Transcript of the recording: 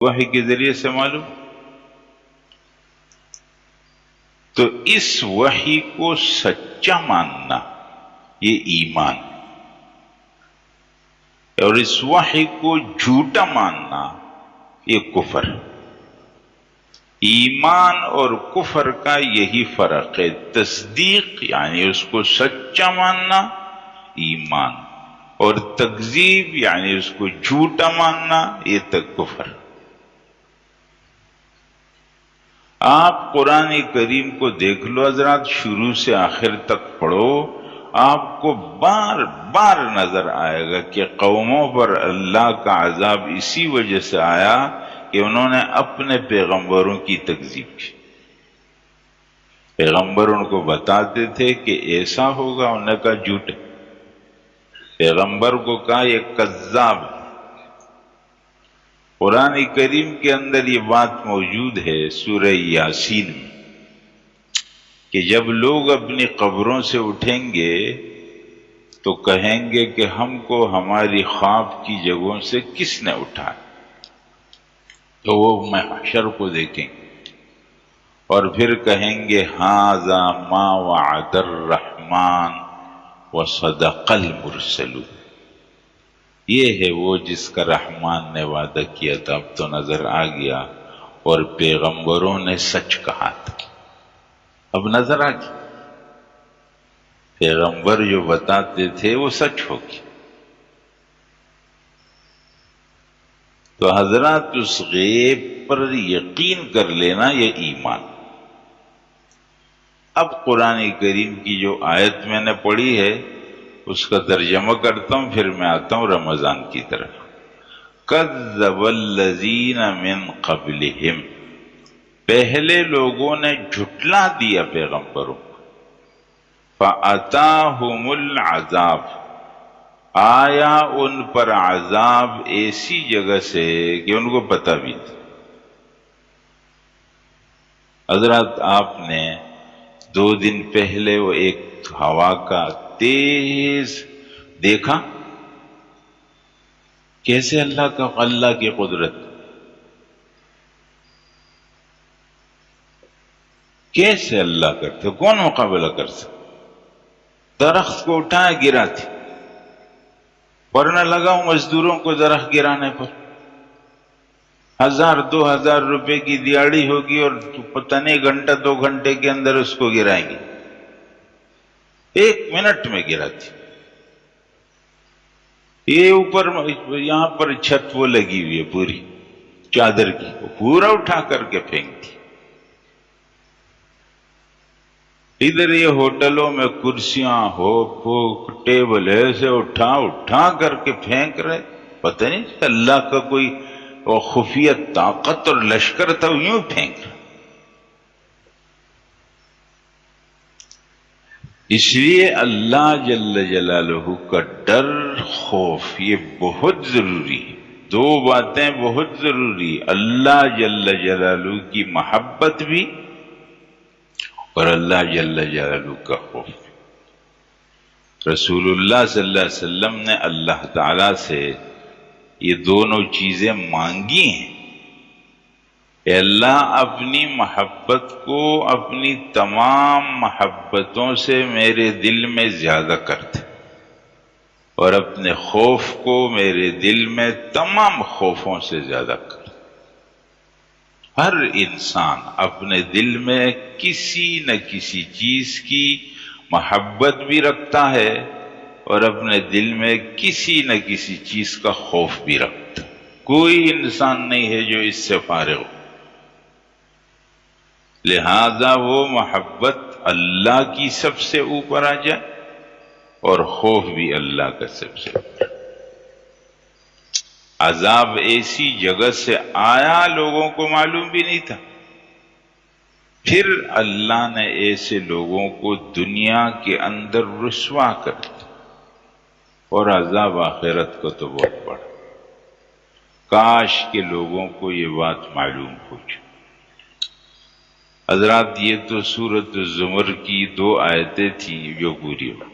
وحی کے ذریعے سے معلوم. تو اس وحی کو سچا ماننا یہ ایمان، اور اس وحی کو جھوٹا ماننا یہ کفر. ایمان اور کفر کا یہی فرق ہے. تصدیق یعنی اس کو سچا ماننا ایمان، اور تکذیب یعنی اس کو جھوٹا ماننا یہ تک کفر. آپ قرآن کریم کو دیکھ لو حضرات، شروع سے آخر تک پڑھو، آپ کو بار بار نظر آئے گا کہ قوموں پر اللہ کا عذاب اسی وجہ سے آیا کہ انہوں نے اپنے پیغمبروں کی تکذیب کی. پیغمبر ان کو بتاتے تھے کہ ایسا ہوگا، انہوں نے کہا جھوٹ. پیغمبر کو کہا یہ کذاب ہے. قرآن کریم کے اندر یہ بات موجود ہے سورہ یاسین میں کہ جب لوگ اپنی قبروں سے اٹھیں گے تو کہیں گے کہ ہم کو ہماری خواب کی جگہوں سے کس نے اٹھایا؟ تو وہ محشر کو دیکھیں گے اور پھر کہیں گے ھذا ما وعد الرحمن وصدق المرسلون، یہ ہے وہ جس کا رحمان نے وعدہ کیا تھا، اب تو نظر آ گیا، اور پیغمبروں نے سچ کہا تھا، اب نظر آ گیا. پیغمبر جو بتاتے تھے وہ سچ ہو گیا. تو حضرات اس غیب پر یقین کر لینا یہ ایمان. اب قرآن کریم کی جو آیت میں نے پڑھی ہے اس کا ترجمہ کرتا ہوں، پھر میں آتا ہوں رمضان کی طرف. کذب الذین من قبلہم، پہلے لوگوں نے جھٹلا دیا پیغمبروں کو. فأتاہم العذاب، آیا ان پر عذاب ایسی جگہ سے کہ ان کو پتہ بھی تھا. حضرات آپ نے 2 دن پہلے وہ ایک ہوا کا تیز دیکھا، کیسے اللہ کی قدرت، کیسے اللہ کرتے، کون مقابلہ کر سکتا؟ درخت کو اٹھایا گرا تھی، پڑھنے لگا ہوں مزدوروں کو درخت گرانے پر 1000-2000 روپے کی دیہڑی ہوگی اور پتہ نہیں گھنٹہ 2 گھنٹے کے اندر اس کو گرائیں گے. 1 منٹ میں گرا تھی. یہ اوپر یہاں پر چھت وہ لگی ہوئی ہے پوری چادر کی، وہ پورا اٹھا کر کے پھینکتی. ادھر یہ ہوٹلوں میں کرسیاں ہو ٹیبل ایسے اٹھا کر کے پھینک رہے. پتہ نہیں اللہ کا کوئی خفیہ طاقت اور لشکر تھا، یوں پھینک رہا. اس لیے اللہ جل جلالہ کا ڈر، خوف یہ بہت ضروری ہے. 2 باتیں بہت ضروری، اللہ جل جلالہ کی محبت بھی اور اللہ جل جلالہ کا خوف. رسول اللہ صلی اللہ علیہ وسلم نے اللہ تعالی سے یہ دونوں چیزیں مانگی ہیں کہ اللہ اپنی محبت کو اپنی تمام محبتوں سے میرے دل میں زیادہ کر دے، اور اپنے خوف کو میرے دل میں تمام خوفوں سے زیادہ کر. ہر انسان اپنے دل میں کسی نہ کسی چیز کی محبت بھی رکھتا ہے اور اپنے دل میں کسی نہ کسی چیز کا خوف بھی رکھتا ہے. کوئی انسان نہیں ہے جو اس سے فارغ ہو. لہذا وہ محبت اللہ کی سب سے اوپر آ جائے اور خوف بھی اللہ کا سب سے اوپر. عذاب ایسی جگہ سے آیا لوگوں کو معلوم بھی نہیں تھا. پھر اللہ نے ایسے لوگوں کو دنیا کے اندر رسوا کر دیا، اور عذاب آخرت کو تو بہت بڑا. کاش کہ لوگوں کو یہ بات معلوم ہو جائے. حضرات یہ تو سورۃ الزمر کی 2 آیتیں تھیں جو پوری ہو.